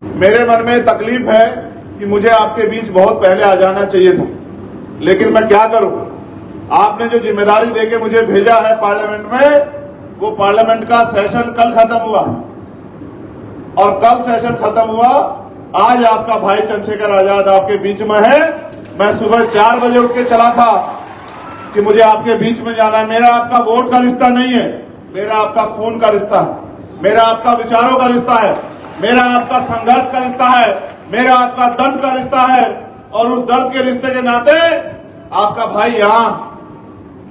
मेरे मन में तकलीफ है कि मुझे आपके बीच बहुत पहले आ जाना चाहिए था, लेकिन मैं क्या करूं। आपने जो जिम्मेदारी देके मुझे भेजा है पार्लियामेंट में, वो पार्लियामेंट का सेशन कल खत्म हुआ और कल सेशन खत्म हुआ। आज आपका भाई चंद्रशेखर आजाद आपके बीच में है। मैं सुबह 4 बजे उठ के चला था कि मुझे आपके बीच में जाना है। मेरा आपका वोट का रिश्ता नहीं है, मेरा आपका खून का रिश्ता है, मेरा आपका विचारों का रिश्ता है, मेरा आपका संघर्ष का रिश्ता है, मेरा आपका दर्द का रिश्ता है। और उस दर्द के रिश्ते के नाते आपका भाई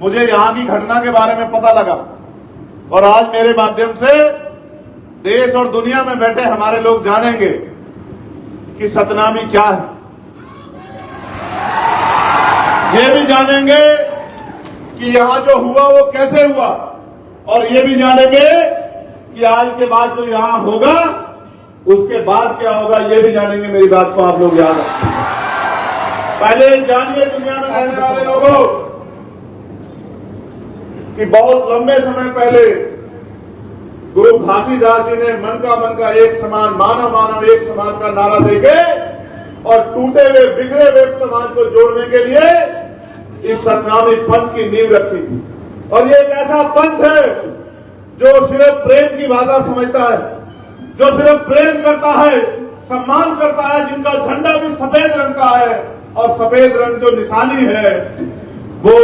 मुझे यहां की घटना के बारे में पता लगा और आज मेरे माध्यम से देश और दुनिया में बैठे हमारे लोग जानेंगे कि सतनामी क्या है। ये भी जानेंगे कि यहां जो हुआ वो कैसे हुआ और ये भी जानेंगे कि आज के बाद जो यहां होगा उसके बाद क्या होगा, ये भी जानेंगे। मेरी बात को आप लोग याद रखें। पहले जानिए दुनिया में रहने वाले लोगों कि बहुत लंबे समय पहले गुरु घासीदास जी ने मन का एक समान, मानव मानव एक समान का नारा देके और टूटे हुए बिगड़े हुए समाज को जोड़ने के लिए इस सतनामी पंथ की नींव रखी। और ये एक ऐसा पंथ है जो सिर्फ प्रेम की भाषा समझता है, जो सिर्फ प्रेम करता है, सम्मान करता है, जिनका झंडा भी सफेद रंग का है और सफेद रंग जो निशानी है वो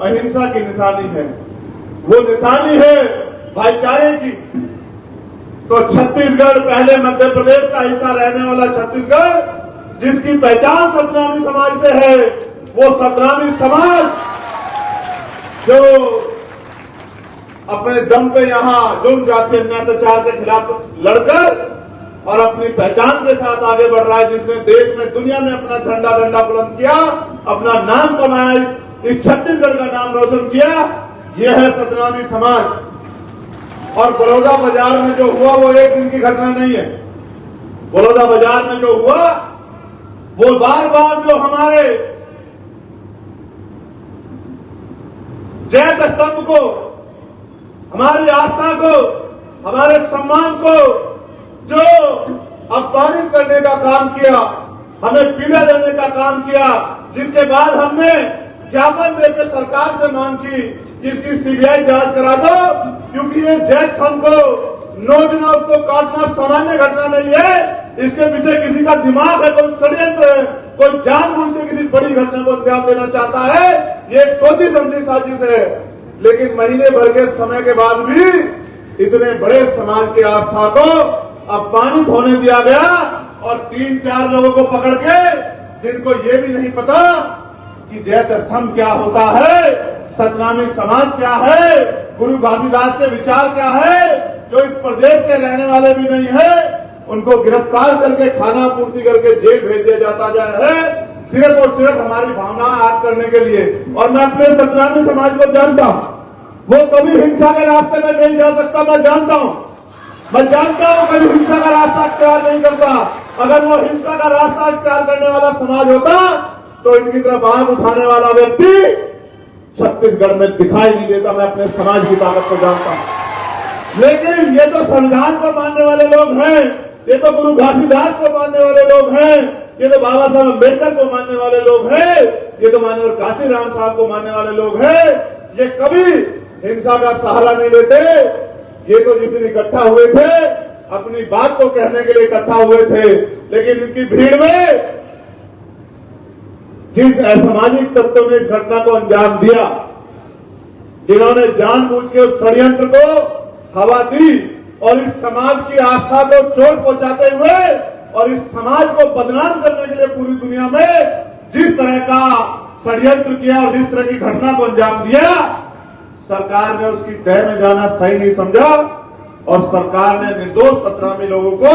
अहिंसा की निशानी है, वो निशानी है भाईचारे की। तो छत्तीसगढ़, पहले मध्य प्रदेश का हिस्सा रहने वाला छत्तीसगढ़, जिसकी पहचान सतनामी समाज से है, वो सतनामी समाज जो अपने दम पे यहां जुर्म जाति अत्याचार के खिलाफ लड़कर और अपनी पहचान के साथ आगे बढ़ रहा है, जिसने देश में दुनिया में अपना झंडा डंडा बुलंद किया, अपना नाम कमाया, इस छत्तीसगढ़ का नाम रोशन किया। यह है सतनामी समाज। और बड़ौदा बाजार में जो हुआ वो एक दिन की घटना नहीं है। बड़ौदा बाजार में जो हुआ वो बार बार जो हमारे जैत स्तंभ को, हमारी आस्था को, हमारे सम्मान को जो अपमानित करने का काम किया, हमें पीड़ा देने का काम किया, जिसके बाद हमने ज्ञापन देकर सरकार से मांग की कि इसकी सीबीआई जांच करा दो, क्योंकि ये जैत स्तंभ को नोचना, उसको काटना सामान्य घटना नहीं है। इसके पीछे किसी का दिमाग है, कोई षड्यंत्र है, कोई जानबूझ के किसी बड़ी घटना को अंजाम देना चाहता है। ये एक सोची समझी साजिश है। लेकिन महीने भर के समय के बाद भी इतने बड़े समाज की आस्था को अपमानित होने दिया गया और 3-4 लोगों को पकड़ के, जिनको ये भी नहीं पता कि जैत स्तंभ क्या होता है, सतनामी समाज क्या है, गुरु घासीदास के विचार क्या है, जो इस प्रदेश के रहने वाले भी नहीं है, उनको गिरफ्तार करके खाना पूर्ति करके जेल भेज दिया जाता है, सिर्फ और सिर्फ हमारी भावना आग करने के लिए। और मैं अपने सतनामी समाज को जानता हूं, वो कभी हिंसा के रास्ते में नहीं जा सकता। मैं जानता हूं कभी हिंसा का रास्ता इख्तियार नहीं करता। अगर वो हिंसा का रास्ता इख्तियार करने वाला समाज होता तो इनकी तरफ आंख उठाने वाला व्यक्ति छत्तीसगढ़ में दिखाई नहीं देता। मैं अपने समाज की ताकत को जानता हूं। लेकिन ये तो संविधान को मानने वाले लोग हैं, ये तो गुरु घासीदास को मानने वाले लोग हैं, ये तो बाबा साहब अम्बेडकर को मानने वाले लोग हैं, ये तो माननीय काशीराम साहब को मानने वाले लोग हैं। ये कभी हिंसा का सहारा नहीं लेते। ये तो जिस दिन इकट्ठा हुए थे अपनी बात को कहने के लिए इकट्ठा हुए थे, लेकिन इनकी भीड़ में जिस असामाजिक तत्वों ने इस घटना को अंजाम दिया, जिन्होंने जानबूझ के उस षड्यंत्र को हवा दी और इस समाज की आस्था को चोट पहुंचाते हुए और इस समाज को बदनाम करने के लिए पूरी दुनिया में जिस तरह का षड्यंत्र किया और जिस तरह की घटना को अंजाम दिया, सरकार ने उसकी तह में जाना सही नहीं समझा और सरकार ने निर्दोष सतनामी लोगों को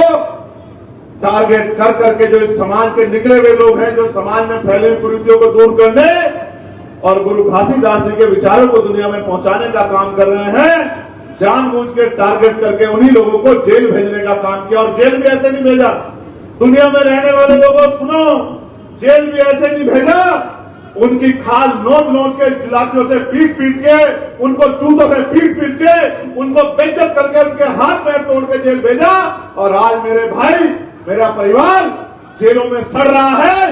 टारगेट कर करके, जो इस समाज के निकले हुए लोग हैं, जो समाज में फैले हुए कुरीतियों को दूर करने और गुरु घासीदास जी के विचारों को दुनिया में पहुंचाने का काम कर रहे हैं, जानबूझ के टारगेट करके उन्हीं लोगों को जेल भेजने का काम किया। और जेल भी ऐसे नहीं भेजा, दुनिया में रहने वाले लोगों सुनो, जेल भी ऐसे नहीं भेजा, उनकी खाल नोच के, लाठियों से पीट के, उनको जूतों से पीट के, उनको बेइज्जत करके उनके हाथ पैर तोड़ के जेल भेजा। और आज मेरे भाई मेरा परिवार जेलों में सड़ रहा है,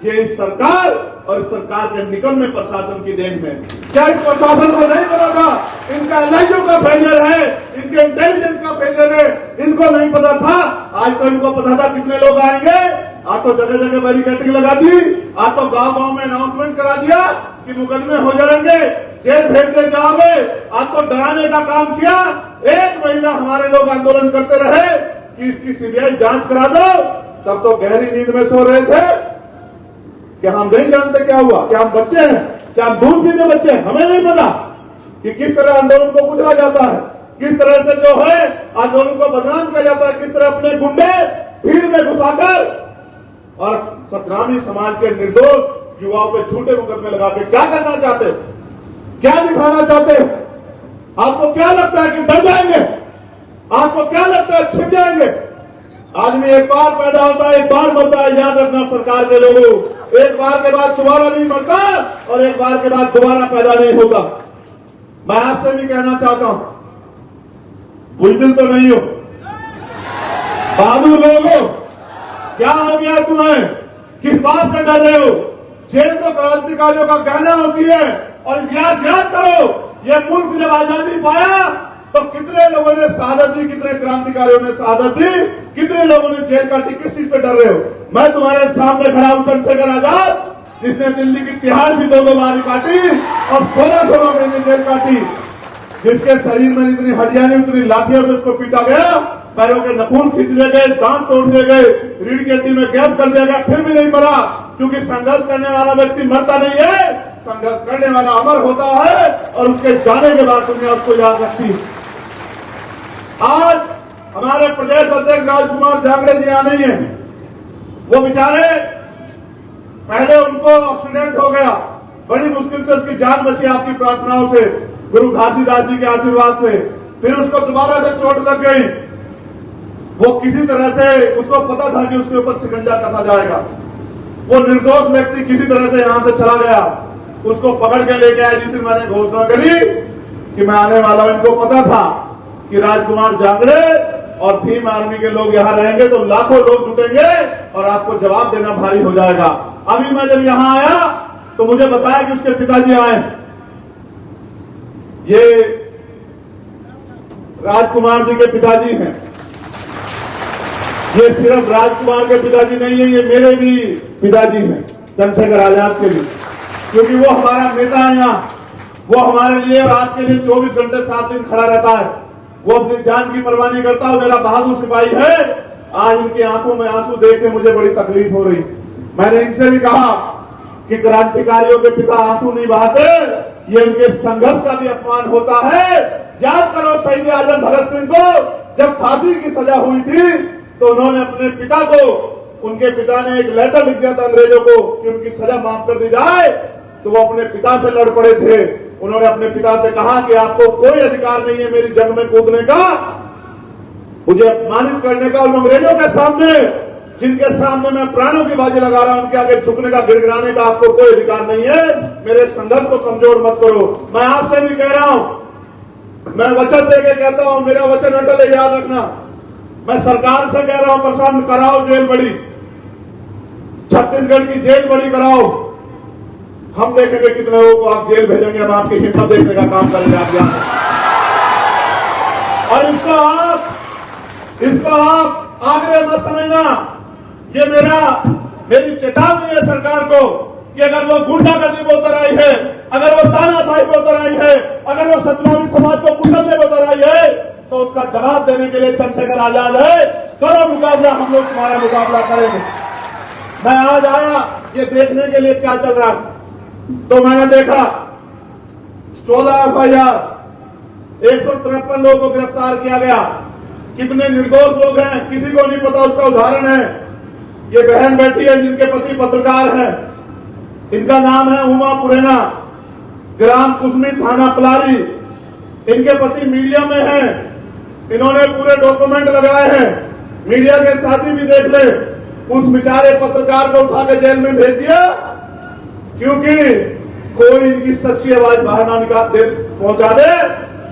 ये इस सरकार और सरकार के निकम्मे प्रशासन की देन है। क्या इस प्रशासन को नहीं पता था? इनका एलआईयू का फेलियर है, इनके इंटेलिजेंस का फेलियर है, इनको नहीं पता था। आज तो इनको पता था कितने लोग आएंगे। आज तो जगह जगह बैरिकेडिंग लगा दी, आज तो गांव गांव में अनाउंसमेंट करा दिया कि मुकदमे हो जाएंगे, जेल भेज दे जाओगे। आज तो डराने का काम किया। 1 महीना हमारे लोग आंदोलन करते रहे कि इसकी सीबीआई जांच करा दो, तब तो गहरी नींद में सो रहे थे कि हम नहीं जानते क्या हुआ, क्या हम बच्चे हैं, क्या हम दूध पीते बच्चे हैं। हमें नहीं पता कि किस तरह आंदोलन को कुचला जाता है, किस तरह से जो है आंदोलन को बदनाम किया जाता है, किस तरह अपने गुंडे भीड़ में घुसाकर और ग्रामीण समाज के निर्दोष युवाओं पे झूठे मुकदमे लगा के क्या करना चाहते हो, क्या दिखाना चाहते हो? आपको क्या लगता है कि डर जाएंगे? आपको क्या लगता है छिप जाएंगे? आदमी एक बार पैदा होता है, एक बार मरता है। याद रखना सरकार के लोगों, एक बार के बाद दोबारा नहीं मरता और एक बार के बाद दोबारा पैदा नहीं होता। मैं आपसे भी कहना चाहता हूं, बुज़दिल तो नहीं हो, बहादुर लोग हो। क्या हो गया तुम्हें? किस बात से डर रहे हो? जेल तो क्रांतिकारियों का गहना होती है। और याद करो, यह मुल्क जब आजादी पाया तो कितने लोगों ने शहादत दी, कितने क्रांतिकारियों ने शहादत दी, कितने लोगों ने जेल काटी। किस चीज से डर रहे हो? मैं तुम्हारे सामने खड़ा हूं, चंद्रशेखर आजाद, जिसने दिल्ली की तिहाड़ भी 2 बार काटी और 16 महीने जेल काटी, जिसके शरीर में जितनी हड्डियां नहीं उतनी लाठियों से उसको पीटा गया, पैरों के नखून खींच लिए गए, दांत तोड़ दिए गए, रीढ़ की हड्डी में गैप कर दिया गया, फिर भी नहीं मरा। क्योंकि संघर्ष करने वाला व्यक्ति मरता नहीं है, संघर्ष करने वाला अमर होता है और उसके जाने के बाद दुनिया उसको याद रखती। आज हमारे प्रदेश अध्यक्ष राजकुमार जांगड़े जी यहाँ नहीं है। वो बेचारे, पहले उनको एक्सीडेंट हो गया, बड़ी मुश्किल से उसकी जान बची आपकी प्रार्थनाओं से, गुरु घासीदास जी के आशीर्वाद से। फिर उसको दोबारा से चोट लग गई। वो किसी तरह से, उसको पता था कि उसके ऊपर शिकंजा कसा जाएगा। वो निर्दोष व्यक्ति किसी तरह से यहां से चला गया। उसको पकड़ के लेके आया। जिस दिन मैंने घोषणा करी कि मैं आने वाला हूं, इनको पता था कि राजकुमार जांगड़े और भीम आर्मी के लोग यहां रहेंगे तो लाखों लोग जुटेंगे और आपको जवाब देना भारी हो जाएगा। अभी मैं जब यहां आया तो मुझे बताया कि उसके पिताजी आए। ये राजकुमार जी के पिताजी हैं। ये सिर्फ राजकुमार के पिताजी नहीं है, ये मेरे भी पिताजी हैं, चंद्रशेखर आजाद के भी, क्योंकि वो हमारा नेता है यहाँ। वो हमारे लिए और आपके लिए 24 घंटे 7 दिन खड़ा रहता है। वो अपनी जान की परवाह नहीं करता। वो मेरा बहादुर सिपाही है। आज इनकी आंखों में आंसू देख के मुझे बड़ी तकलीफ हो रही। मैंने इनसे भी कहा कि क्रांतिकारियों के पिता आंसू नहीं बहाते, ये उनके संघर्ष का भी अपमान होता है। याद करो शहीद आजम भगत सिंह को जब फांसी की सजा हुई थी तो उन्होंने अपने पिता को, उनके पिता ने एक लेटर लिख दिया था अंग्रेजों को कि उनकी सजा माफ कर दी जाए, तो वो अपने पिता से लड़ पड़े थे। उन्होंने अपने पिता से कहा कि आपको कोई अधिकार नहीं है मेरी जंग में कूदने का, मुझे अपमानित करने का, और अंग्रेजों के सामने, जिनके सामने मैं प्राणों की बाजी लगा रहा हूं, उनके आगे झुकने का, गिड़गिड़ाने का आपको कोई अधिकार नहीं है। मेरे संघर्ष को कमजोर मत करो। मैं आपसे भी कह रहा हूं, मैं वचन देके कहता हूं, मेरा वचन अटल है, याद रखना। मैं सरकार से कह रहा हूं, प्रशासन कराओ जेल बड़ी, छत्तीसगढ़ की जेल बड़ी कराओ। हम देखेंगे कितने लोगों को आप जेल भेजेंगे, हम आपकी हिम्मत देखने का काम करेंगे आप यहां। और इसको आप आग्रह मत समझना। ये मेरी चेतावनी है सरकार को कि अगर वो गुंडागर्दी में उतर आई है, अगर वो तानाशाही में उतर आई है, अगर वो सतनामी समाज को कुचलने में उतर आई है, तो उसका जवाब देने के लिए चंद्रशेखर आजाद है। करो मुकाबला, हम लोग तुम्हारा मुकाबला करेंगे। मैं आज आया ये देखने के लिए क्या चल रहा है, तो मैंने देखा 14 FIR, 153 लोगों को गिरफ्तार किया गया। कितने निर्दोष लोग हैं किसी को नहीं पता। उसका उदाहरण है ये बहन बैठी है जिनके पति पत्रकार हैं। इनका नाम है उमा पुरेना, ग्राम कुसमी, थाना पलारी। इनके पति मीडिया में हैं। इन्होंने पूरे डॉक्यूमेंट लगाए हैं, मीडिया के साथी भी देख ले। उस बेचारे पत्रकार को उठा के जेल में भेज दिया क्योंकि कोई इनकी सच्ची आवाज बाहर ना पहुंचा दे,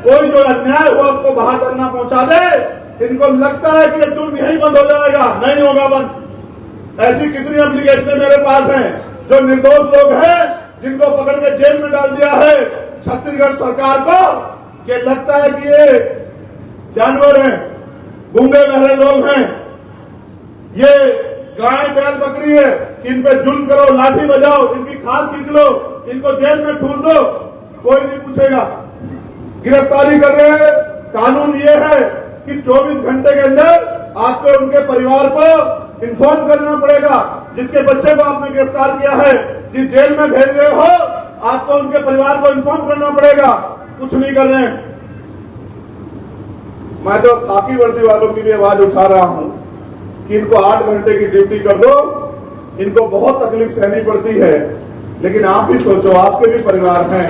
कोई जो अन्याय हुआ उसको बाहर तक ना पहुंचा दे। इनको लगता है कि ये जुर्म यहीं बंद हो जाएगा, नहीं होगा बंद। ऐसी कितनी एप्लीकेशन मेरे पास हैं जो निर्दोष लोग हैं जिनको पकड़ के जेल में डाल दिया है छत्तीसगढ़ सरकार को, कि लगता है कि ये जानवर हैं, गूंगे बहरे लोग हैं, ये गाय बैल बकरी है, इन पे जुल्म करो, लाठी बजाओ, इनकी खाल खींच लो, इनको जेल में ठूस दो, कोई नहीं पूछेगा। गिरफ्तारी कर रहे हैं, कानून ये है कि 24 घंटे के अंदर आपको उनके परिवार को इन्फॉर्म करना पड़ेगा। जिसके बच्चे को आपने गिरफ्तार किया है, जिस जेल में भेज रहे हो, आपको उनके परिवार को इन्फॉर्म करना पड़ेगा। कुछ नहीं कर रहे हैं। मैं तो खाकी वर्दी वालों की भी आवाज उठा रहा हूं कि इनको 8 घंटे की ड्यूटी कर दो, इनको बहुत तकलीफ सहनी पड़ती है, लेकिन आप भी सोचो, आपके भी परिवार हैं।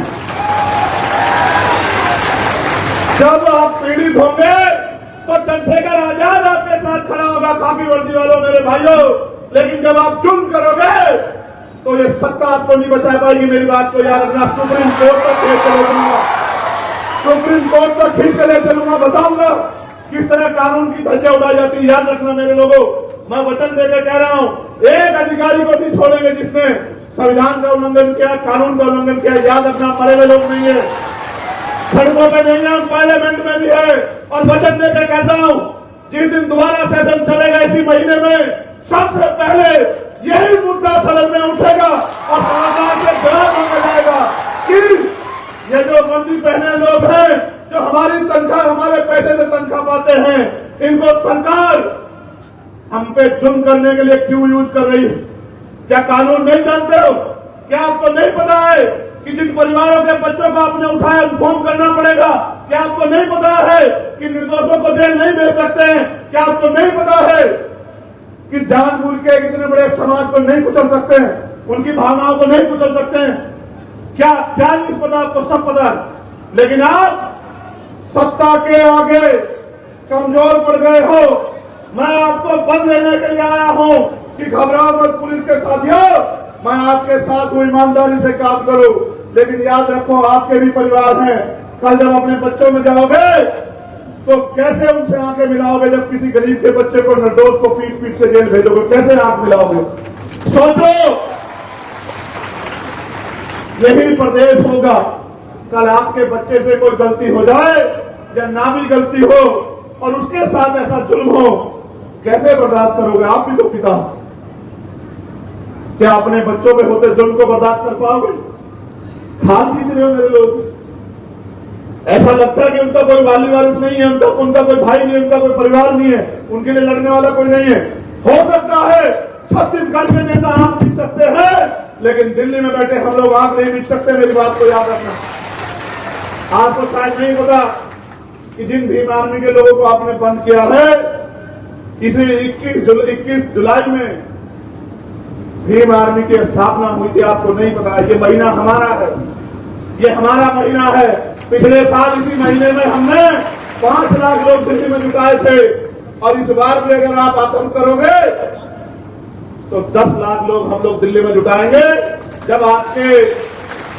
जब आप पीड़ित होंगे तो चंद्रशेखर आजाद आपके साथ खड़ा होगा, खाकी वर्दी वालों मेरे भाइयों, लेकिन जब आप जुल्म करोगे तो ये सत्ता आपको नहीं बचा पाएगी। मेरी बात को याद रखना। सुप्रीम कोर्ट तक खींच कर ले चलूंगा, सुप्रीम कोर्ट तक खींच कर ले चलूंगा, बताऊंगा किस तरह कानून की धज्जियां उड़ाई जाती है। याद रखना मेरे लोगों, मैं वचन देकर कह रहा हूं, एक अधिकारी को नहीं छोड़ेंगे जिसने संविधान का उल्लंघन किया, कानून का उल्लंघन किया। याद रखना, मरे हुए लोग नहीं है, सड़कों पे नहीं है, पार्लियामेंट में भी है। और वचन देकर कहता हूं, जिस दिन दोबारा सेशन चलेगा इसी महीने में, सबसे पहले यही मुद्दा सदन में उठेगा और सरकार से जवाब मांगा जाएगा कि ये जो वर्दी पहने लोग हैं, जो हमारी तनख्वाह, हमारे पैसे से तनख्वाह पाते हैं, इनको सरकार हम पे जुल्म करने के लिए क्यों यूज कर रही है? क्या कानून नहीं जानते हो? क्या आपको नहीं पता है कि जिन परिवारों के बच्चों को आपने उठाया इन्फॉर्म करना पड़ेगा? क्या आपको नहीं पता है कि निर्दोषों को जेल नहीं भेज सकते हैं? क्या आपको नहीं पता है कि जानबूझ के इतने बड़े समाज को नहीं कुचल सकते हैं, उनकी भावनाओं को नहीं कुचल सकते हैं? क्या क्या नहीं पता आपको? सब पता है, लेकिन आप सत्ता के आगे कमजोर पड़ गए हो। मैं आपको बल देने के लिए आया हूं कि घबराओ मत पुलिस के साथियों, मैं आपके साथ हूं, ईमानदारी से काम करूं। लेकिन याद रखो, आपके भी परिवार हैं। कल जब अपने बच्चों में जाओगे तो कैसे उनसे आंखें मिलाओगे? जब किसी गरीब के बच्चे को, निर्दोष को पीट पीट के जेल भेजोगे, कैसे आंख मिलाओगे? सोचो, यही प्रदेश होगा। कल आपके बच्चे से कोई गलती हो जाए या ना भी गलती हो और उसके साथ ऐसा जुल्म हो, कैसे बर्दाश्त करोगे? आप भी तो पिता, क्या अपने बच्चों पे होते जुल्म को बर्दाश्त कर पाओगे? खाल खींच रहे हो मेरे लोग। ऐसा लगता है कि उनका कोई वाली वारिस नहीं है, उनका कोई भाई नहीं है, उनका कोई परिवार नहीं है, उनके लिए लड़ने वाला कोई नहीं है। हो सकता है छत्तीसगढ़ के नेता आंख खींच सकते हैं, लेकिन दिल्ली में बैठे हम लोग आंख नहीं खींच सकते। मेरी बात को याद रखना। आपको शायद नहीं पता कि जिन भीम आर्मी के लोगों को आपने बंद किया है, इसी 21 जुलाई में भीम आर्मी की स्थापना हुई थी। आपको नहीं पता? ये महीना हमारा है, ये हमारा महीना है। पिछले साल इसी महीने में हमने 5 लाख लोग दिल्ली में जुटाए थे, और इस बार भी अगर आप आतंक करोगे तो 10 लाख लोग हम लोग दिल्ली में जुटाएंगे। जब आपके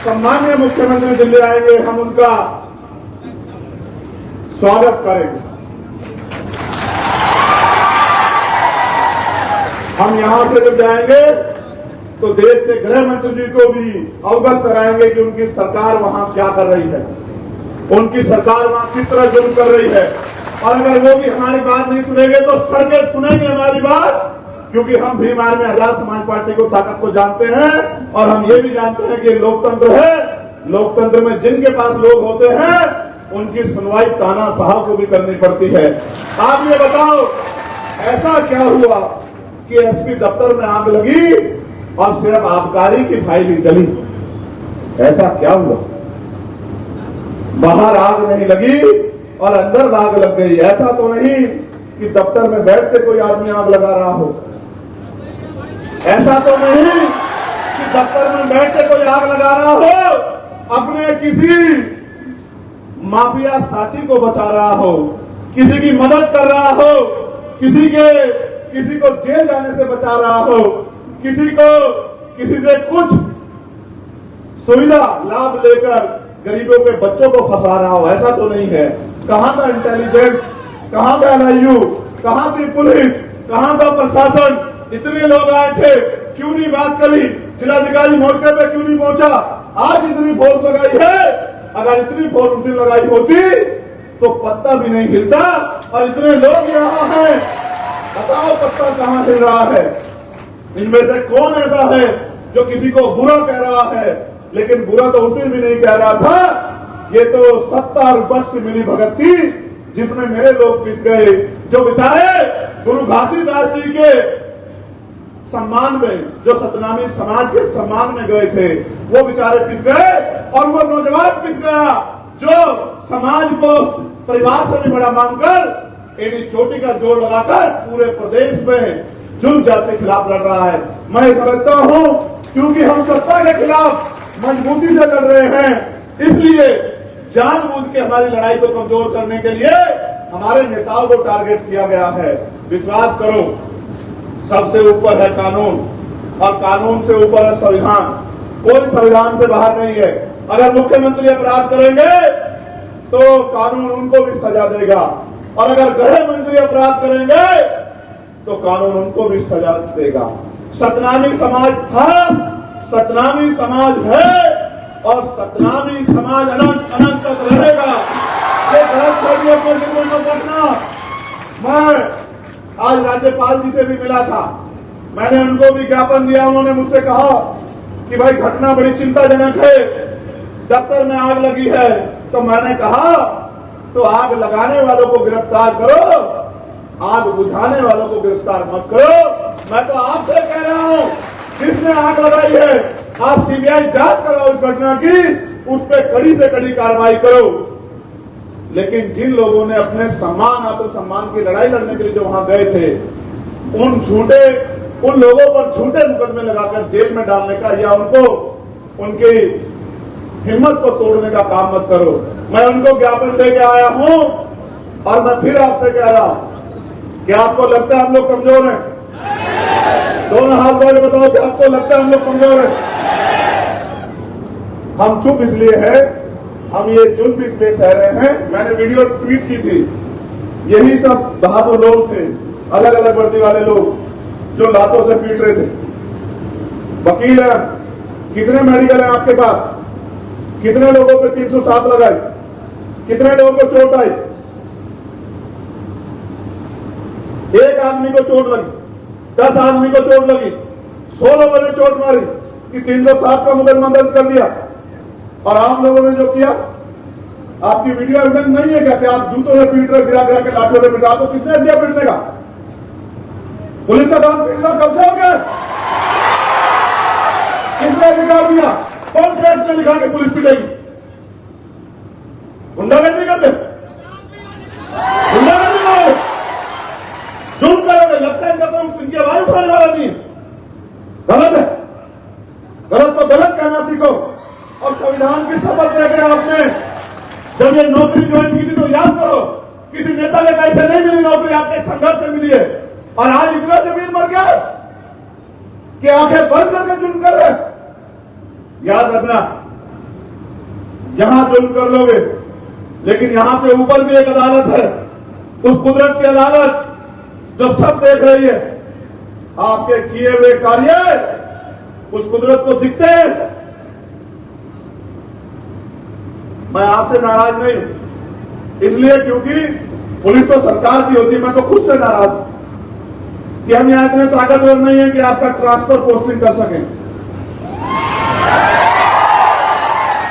सम्माननीय मुख्यमंत्री दिल्ली आएंगे, हम उनका स्वागत करेंगे। हम यहां से जब जाएंगे तो देश के गृह मंत्री जी को भी अवगत कराएंगे कि उनकी सरकार वहां क्या कर रही है, उनकी सरकार वहां किस तरह जुल्म कर रही है। और अगर वो भी हमारी बात नहीं सुनेंगे तो सड़कें सुनेंगे हमारी बात, क्योंकि हम भीम आर्मी आजाद समाज पार्टी को ताकत को जानते हैं, और हम ये भी जानते हैं कि लोकतंत्र है। लोकतंत्र में जिनके पास लोग होते हैं उनकी सुनवाई तानाशाह को भी करनी पड़ती है। आप ये बताओ, ऐसा क्या हुआ कि एसपी दफ्तर में आग लगी और सिर्फ आबकारी की फाइल ही चली? ऐसा क्या हुआ? बाहर आग नहीं लगी और अंदर आग लग गई। ऐसा तो नहीं कि दफ्तर में बैठ के कोई आदमी आग लगा रहा हो। ऐसा तो नहीं कि दफ्तर में बैठ के कोई आग लगा रहा हो, अपने किसी माफिया साथी को बचा रहा हो, किसी की मदद कर रहा हो, किसी को जेल जाने से बचा रहा हो, किसी से कुछ सुविधा लाभ लेकर गरीबों के बच्चों को फंसा रहा हो। ऐसा तो नहीं है। कहां था इंटेलिजेंस, कहां था LIU, कहां थी पुलिस, कहां था प्रशासन? इतने लोग आए थे, क्यों नहीं बात करी? जिलाधिकारी मौके पे क्यों नहीं पहुंचा? आज इतनी फोर्स लगाई है, अगर इतनी फोर्स उस दिन लगाई होती तो पत्ता भी नहीं हिलता। और इतने लोग यहाँ हैं, बताओ पत्ता कहां हिल रहा है? इनमें से कौन ऐसा है जो किसी को बुरा कह रहा है? लेकिन बुरा तो उस दिन भी नहीं कह रहा था। ये तो सत्ता और विपक्ष की मिली भगत थी जिसमें मेरे लोग पिस गए, जो बेचारे गुरु घासीदास जी के सम्मान में, जो सतनामी समाज के सम्मान में गए थे, वो बेचारे पिस गए। और वो नौजवान पिस गया जो समाज को परिवार से भी बड़ा मानकर एडी चोटी का जोर लगाकर पूरे प्रदेश में जुल्म जाति के खिलाफ लड़ रहा है। मैं समझता हूं क्योंकि हम सत्ता के खिलाफ मजबूती से लड़ रहे हैं, इसलिए जानबूझ के हमारी लड़ाई को कमजोर करने के लिए हमारे नेताओं को टारगेट किया गया है। विश्वास करो, सबसे ऊपर है कानून और कानून से ऊपर है संविधान। कोई संविधान से बाहर नहीं है। अगर मुख्यमंत्री अपराध करेंगे तो कानून उनको भी सजा देगा, और अगर गृह मंत्री अपराध करेंगे तो कानून उनको भी सजा देगा। सतनामी समाज था, सतनामी समाज है और सतनामी समाज अनंत अनंत तक रहेगा। ये गलत फहमियों को दूर न करना। मैं आज राज्यपाल जी से भी मिला था, मैंने उनको भी ज्ञापन दिया। उन्होंने मुझसे कहा कि भाई घटना बड़ी चिंताजनक है, दफ्तर में आग लगी है। तो मैंने कहा तो आग लगाने वालों को गिरफ्तार करो, आग बुझाने वालों को गिरफ्तार मत करो। मैं तो आपसे कह रहा हूं, जिसने आग लगाई है आप CBI जांच कराओ इस घटना की, उस पर कड़ी से कड़ी कार्रवाई करो। लेकिन जिन लोगों ने अपने सम्मान आत्मसम्मान की लड़ाई लड़ने के लिए जो वहां गए थे, उन लोगों पर झूठे मुकदमे लगाकर जेल में डालने का या उनको उनकी हिम्मत को तोड़ने का काम मत करो। मैं उनको ज्ञापन दे के आया हूं और मैं फिर आपसे कह रहा हूं कि आपको लगता है हम लोग कमजोर हैं? दोनों हाथ वाले बताओ कि आपको लगता है हम लोग कमजोर हैं? हम चुप इसलिए है, हम ये जुल्म इसलिए सह रहे हैं। मैंने वीडियो ट्वीट की थी, यही सब बहादुर लोग थे, अलग अलग वर्दी वाले लोग जो लातों से पीट रहे थे। वकील है, कितने मेडिकल है आपके पास? कितने लोगों पे 307 लगाई? कितने लोगों को चोट आई? एक आदमी को चोट लगी, 10 आदमी को चोट लगी, 100 लोगों ने चोट मारी कि 307 का मुकदमा दर्ज कर दिया। और आप लोगों ने जो किया, आपकी वीडियो एविडेंस नहीं है क्या कि आप जूतों से पीट रहे, गिरा गिरा के लाठियों से पीटा? आपको किसने दिया पीटने का? पुलिस का काम पीटना कब से हो गया? किसने अधिकार दिया? कौन से एक्ट में लिखा के पुलिस पीटेगी? गुंडागर्दी करते, गुंडागर्दी करोगे, जुल्म करोगे, लगता है इनका कोई इनकी आवाज उठाने वाला नहीं है। गलत है, गलत को गलत कहना सीखो। और संविधान की शपथ लेकर आपने जब ये नौकरी ज्वाइन की थी तो याद करो, किसी नेता ने ऐसे नहीं मिली नौकरी, आपके संघर्ष से मिली है। और आज इतना जमीन मर गया कि आंखें बंद करके जुल्म कर रहे। याद रखना, यहां जुल्म कर लोगे, लेकिन यहां से ऊपर भी एक अदालत है, उस कुदरत की अदालत जो सब देख रही है। आपके किए हुए कार्य उस कुदरत को दिखते हैं। मैं आपसे नाराज नहीं हूं, इसलिए क्योंकि पुलिस तो सरकार की होती है। मैं तो खुद से नाराज हूं कि हम यहां इतने ताकतवर नहीं है कि आपका ट्रांसफर पोस्टिंग कर सकें।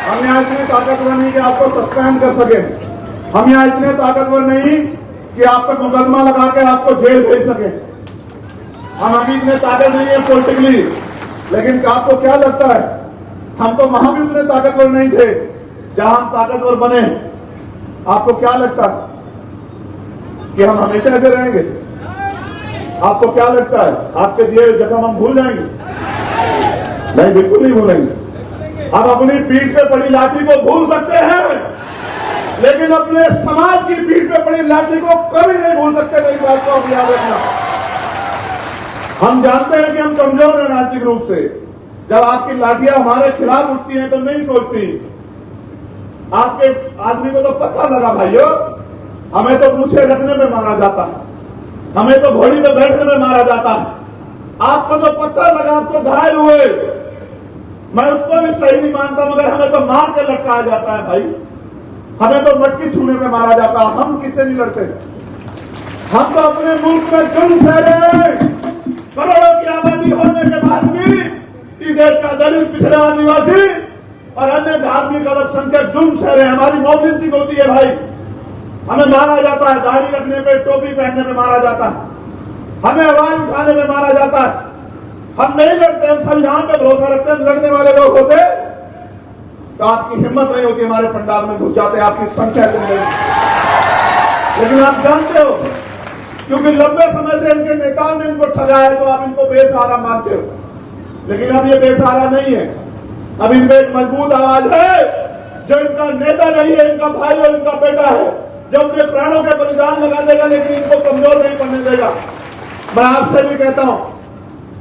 हम यहां इतने ताकतवर नहीं कि आपको सस्पेंड कर सकें। हम यहां इतने ताकतवर नहीं कि आप पर मुकदमा लगा के आपको जेल भेज सकें। हम अभी इतने ताकत नहीं है पॉलिटिकली। लेकिन आपको क्या लगता है, हम तो वहां भी उतने ताकतवर नहीं थे जहां हम ताकतवर बने। आपको क्या लगता है कि हम हमेशा ऐसे रहेंगे? आपको क्या लगता है आपके दिए हुए जख्म हम भूल जाएंगे? नहीं, बिल्कुल नहीं भूलेंगे। हम अपनी पीठ पे पड़ी लाठी को भूल सकते हैं, लेकिन अपने समाज की पीठ पे पड़ी लाठी को कभी नहीं भूल सकते। मेरी बात को आप याद रखना। हम जानते हैं कि हम कमजोर हैं राजनीतिक रूप से। जब आपकी लाठियां हमारे खिलाफ उठती हैं तो नहीं सोचती। आपके आदमी को तो पता लगा भाइयों हमें तो पूछे रखने में मारा जाता है, हमें तो घोड़ी में बैठने में मारा जाता है। आपको जो पत्थर लगा, आप तो घायल हुए, मैं उसको भी सही नहीं मानता, मगर हमें तो मार के लटकाया जाता है भाई। हमें तो मटकी छूने में मारा जाता है। हम किससे नहीं लड़ते? हम तो अपने मुल्क में जुल्म फैले, करोड़ों की आबादी होने के बाद भी इस देश का दलित, पिछड़ा, आदिवासी और अन्य धार्मिक अल्पसंख्यक जुल्म सह रहे हैं। हमारी मौत निश्चित होती है भाई। हमें मारा जाता है, दाढ़ी रखने पे, टोपी पहनने में मारा जाता है, हमें आवाज उठाने में मारा जाता है। हम नहीं लड़ते, हम संविधान पे भरोसा रखते हैं। लड़ने वाले लोग होते तो आपकी हिम्मत नहीं होती, हमारे पंडाल में घुस जाते, आपकी संख्या कम नहीं। लेकिन आप जानते हो, क्योंकि लंबे समय से इनके नेताओं ने इनको ठगाया है, तो आप इनको बेसहारा मानते हो। लेकिन अब ये बेसहारा नहीं है, अब इनमें एक मजबूत आवाज है, जो इनका नेता नहीं है, इनका भाई और इनका बेटा है, जो अपने प्राणों के बलिदान लगा देगा, लेकिन इनको कमजोर नहीं पड़ने देगा। मैं आपसे भी कहता हूं,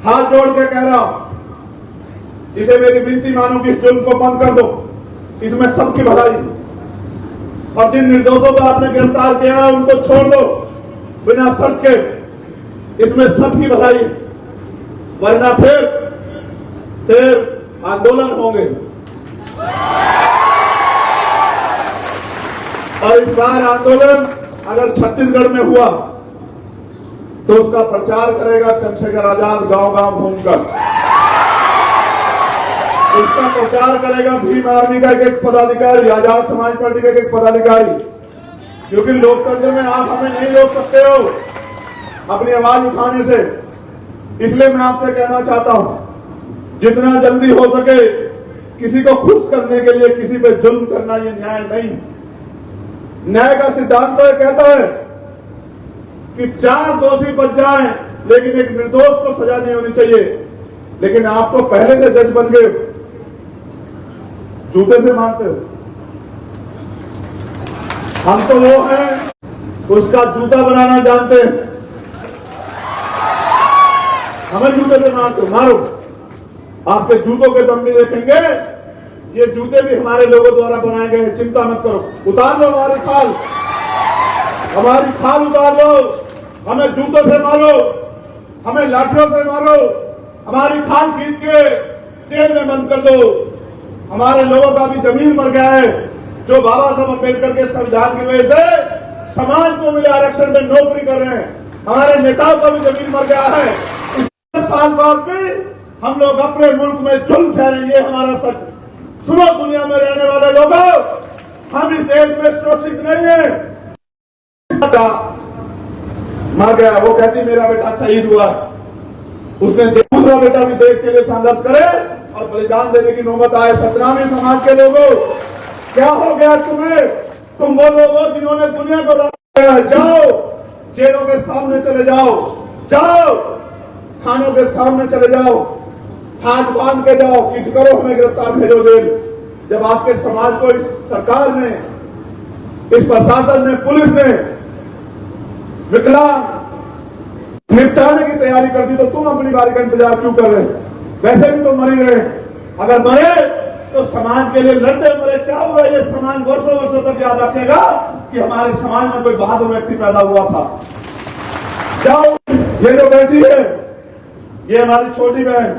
हाथ जोड़ के कह रहा हूं, इसे मेरी विनती मानो कि इस जुल्म को बंद कर दो। इसमें सबकी भलाई, और जिन निर्दोषों को आपने गिरफ्तार किया है उनको छोड़ दो बिना शर्त के। इसमें सबकी भलाई, वरना फिर आंदोलन होंगे। और इस बार आंदोलन अगर छत्तीसगढ़ में हुआ तो उसका प्रचार करेगा चंद्रशेखर आजाद गांव-गांव घूमकर। उसका प्रचार करेगा भीम आर्मी का एक पदाधिकारी, आजाद समाज पार्टी का एक पदाधिकारी। क्योंकि लोकतंत्र में आप हमें नहीं रोक सकते हो अपनी आवाज उठाने से। इसलिए मैं आपसे कहना चाहता हूं, जितना जल्दी हो सके किसी को खुश करने के लिए किसी पे जुल्म करना ये न्याय नहीं। न्याय का सिद्धांत तो ये कहता है कि 4 दोषी बच जाएं, लेकिन एक निर्दोष को सजा नहीं होनी चाहिए। लेकिन आप तो पहले से जज बन गए, जूते से मारते हो। हम तो वो हैं, उसका जूता बनाना जानते हैं, हमें जूते से मारते हो। मारो, आपके जूतों के दम भी देखेंगे। ये जूते भी हमारे लोगों द्वारा बनाए गए हैं, चिंता मत करो। उतार लो हमारी खाल उतार लो। हमें जूतों से मारो, हमें लाठियों से मारो, हमारी खाल खींच के जेल में बंद कर दो। हमारे लोगों का भी जमीन मर गया है, जो बाबा साहब अम्बेडकर के संविधान की वजह से समाज को मिले आरक्षण में नौकरी कर रहे हैं। हमारे नेताओं का भी जमीन मर गया है। इस साल बाद भी हम लोग अपने मुल्क में जुल्म सह रहे हैं, ये हमारा सच। सुनो दुनिया में रहने वाले लोगों, हम इस देश में सुरक्षित नहीं है। मर गया, वो कहती मेरा बेटा शहीद हुआ, उसने दूसरा बेटा भी देश के लिए संघर्ष करे और बलिदान देने की नौबत आए। सतनामी समाज के लोगों, क्या हो गया तुम्हें? तुम वो लोग हो जिन्होंने दुनिया को रखा है। जाओ, जेलों के सामने चले जाओ, थानों के सामने चले जाओ, हाथ बांध के जाओ, किच करो, हमें गिरफ्तार भेजो जेल। जब आपके समाज को इस सरकार ने, इस प्रशासन ने, पुलिस ने विकलांग निपटाने की तैयारी कर दी, तो तुम अपनी बारी का इंतजार क्यों कर रहे हैं? वैसे भी तो मर ही रहे। अगर मरे तो समाज के लिए लड़ते मरे। क्या हुआ? ये समाज वर्षों वर्षों तक याद रखेगा कि हमारे समाज में कोई बहादुर व्यक्ति पैदा हुआ था। जाओ, ये जो बैठी है, ये हमारी छोटी बहन,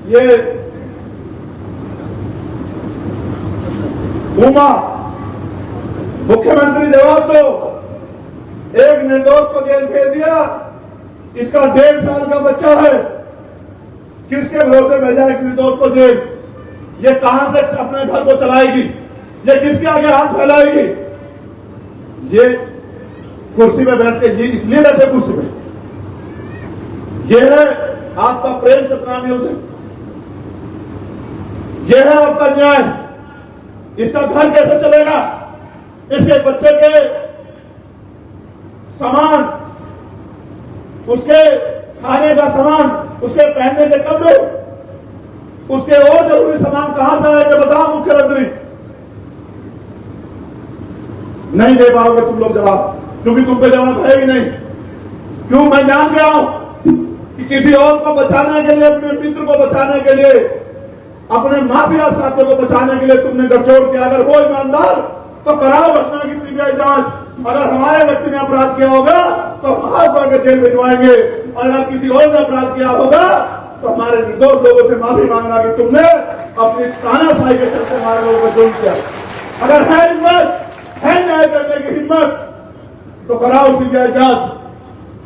ये उमा, मुख्यमंत्री जवाब दो। एक निर्दोष को जेल भेज दिया, इसका 1.5 साल का बच्चा है, किसके भरोसे भेजा एक निर्दोष को जेल? ये कहां से अपने घर को चलाएगी? ये किसके आगे हाथ फैलाएगी? ये कुर्सी पे बैठ के, ये इसलिए बैठे कुर्सी पे, ये है आपका प्रेम सतनामियों से, ये है आपका न्याय। इसका घर कैसे चलेगा? इसके बच्चे के सामान, उसके खाने का सामान, उसके पहनने के कपड़े, उसके और जरूरी सामान कहां से आएंगे? बताओ मुख्यमंत्री। नहीं दे पाओगे तुम लोग जवाब, क्योंकि तुम पे जवाब है भी नहीं। क्यों? मैं जान गया हूं कि किसी और को बचाने के लिए, अपने मित्र को बचाने के लिए, अपने माफिया साथियों को बचाने के लिए तुमने गठजोड़ किया। अगर वो ईमानदार तो कराओ घटना की सीबीआई जांच। अगर हमारे व्यक्ति ने अपराध किया होगा तो हाथ पकड़ के जेल भिजवाएंगे, और अगर किसी और ने अपराध किया होगा तो हमारे निर्दोष लोगों से माफी मांगना कि तुमने अपनी तानाशाही के चलते हमारे लोगों को जुल्म किया। अगर है हिम्मत, है न्याय करने की हिम्मत, तो कराओ सीबीआई जांच।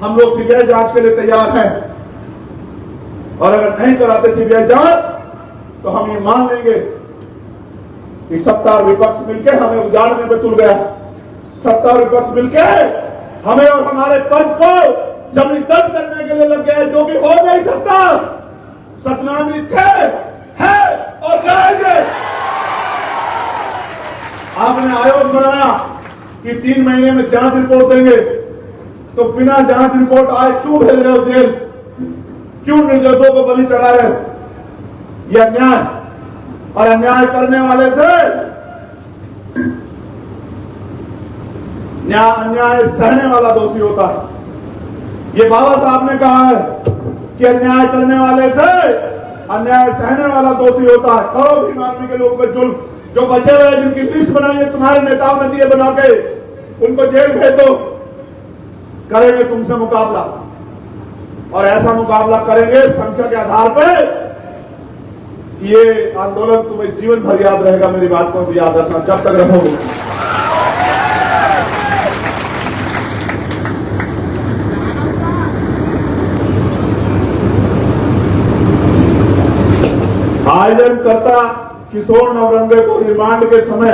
हम लोग सीबीआई जांच के लिए तैयार हैं, और अगर नहीं कराते सीबीआई जांच तो हम ये मान लेंगे कि सत्ता और विपक्ष मिलकर हमें उजाड़ने में तुल गया। सत्ता और विपक्ष मिलकर हमें और हमारे पद को जबरदस्त करने के लिए लग गया, जो कि हो नहीं सकता। सतनामी थे, है और रहेंगे। आपने आयोग बनाया कि 3 महीने में जांच रिपोर्ट देंगे, तो बिना जांच रिपोर्ट आए क्यों भेज रहे हो जेल? क्यों निर्दोषों को बलि चढ़ा रहे हो? यह अन्याय, और अन्याय करने वाले से अन्याय सहने वाला दोषी होता है। ये बाबा साहब ने कहा है कि अन्याय करने वाले से अन्याय सहने वाला दोषी होता है। करो भीम आर्मी के लोगों पे जुल्म, जो बचे हुए जिनकी लिस्ट बनाई है तुम्हारे नेताओं ने दिए बना के, उनको जेल भेज दो। करेंगे तुमसे मुकाबला, और ऐसा मुकाबला करेंगे संख्या के आधार पर। ये आंदोलन तुम्हें जीवन भर याद रहेगा। मेरी बात को भी याद रखना जब तक रहोगे। आयोजनकर्ता किशोर नवरंगे को रिमांड के समय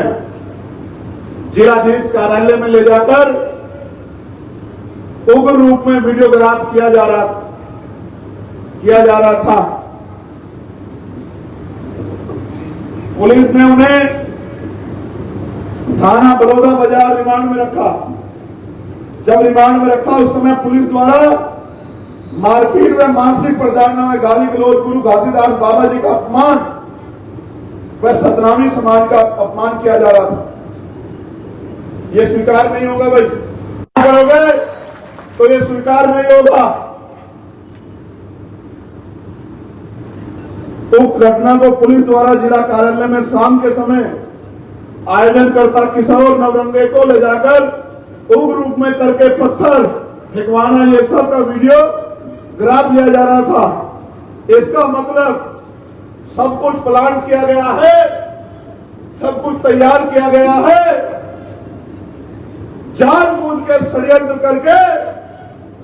जिलाधीश कार्यालय में ले जाकर उग्र रूप में वीडियोग्राफ किया जा रहा था। पुलिस ने उन्हें थाना बलौदा बाजार रिमांड में रखा। जब रिमांड में रखा उस समय पुलिस द्वारा मारपीट व मानसिक प्रताड़ना में गाली गलौज, गुरु घासीदास बाबा जी का अपमान व सतनामी समाज का अपमान किया जा रहा था। यह स्वीकार नहीं होगा भाई, करोगे तो ये स्वीकार नहीं होगा। उक्त घटना को पुलिस द्वारा जिला कार्यालय में शाम के समय आयोजनकर्ता किशोर नवरंगे को ले जाकर उग्र रूप में करके पत्थर फेंकवाना, ये सब का वीडियो ग्राफ लिया जा रहा था। इसका मतलब सब कुछ प्लान किया गया है, सब कुछ तैयार किया गया है, जानबूझकर षड्यंत्र करके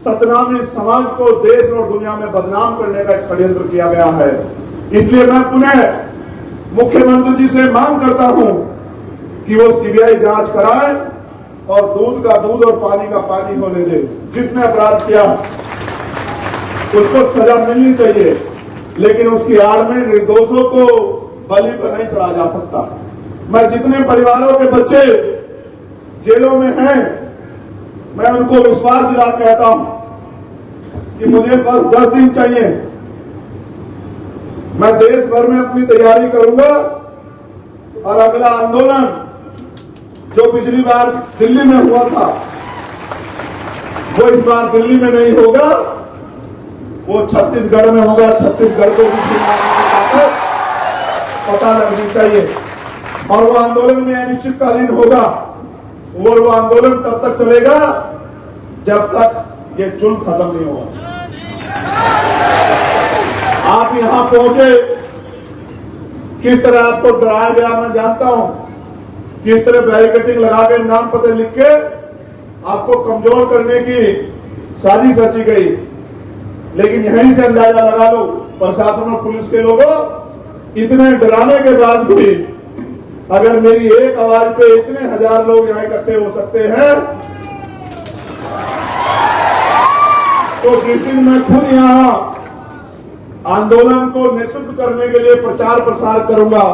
सतनामी समाज को देश और दुनिया में बदनाम करने का एक षड्यंत्र किया गया है। इसलिए मैं पुनः मुख्यमंत्री जी से मांग करता हूं कि वो सीबीआई जांच कराएं और दूध का दूध और पानी का पानी होने दे। जिसने अपराध किया उसको सजा मिलनी चाहिए, लेकिन उसकी आड़ में निर्दोषों को बलि पर नहीं चढ़ा जा सकता। मैं जितने परिवारों के बच्चे जेलों में हैं, मैं उनको विश्वास दिला कहता हूं कि मुझे बस 10 दिन चाहिए, मैं देश भर में अपनी तैयारी करूंगा, और अगला आंदोलन जो पिछली बार दिल्ली में हुआ था वो इस बार दिल्ली में नहीं होगा, वो छत्तीसगढ़ में होगा। छत्तीसगढ़ को भी पता लगनी चाहिए, और वो आंदोलन में अनिश्चितकालीन होगा। वो आंदोलन तब तक चलेगा जब तक ये जुल्म खत्म नहीं होगा। आप यहां पहुंचे, किस तरह आपको डराया गया मैं जानता हूं, किस तरह बैरिकेडिंग लगा के नाम पते लिख के आपको कमजोर करने की साजिश रची गई। लेकिन यहीं से अंदाजा लगा लो, प्रशासन और पुलिस के लोगों, इतने डराने के बाद भी अगर मेरी एक आवाज पे इतने हजार लोग यहां इकट्ठे हो सकते हैं, तो जिस दिन मैं खुद यहां आंदोलन को नेतृत्व करने के लिए प्रचार प्रसार करूंगा,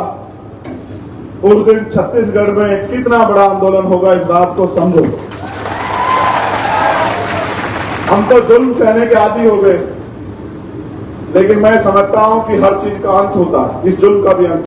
उस दिन छत्तीसगढ़ में कितना बड़ा आंदोलन होगा इस बात को समझो। हम तो जुल्म सहने के आदी हो गए, लेकिन मैं समझता हूं कि हर चीज का अंत होता है, इस जुल्म का भी अंत।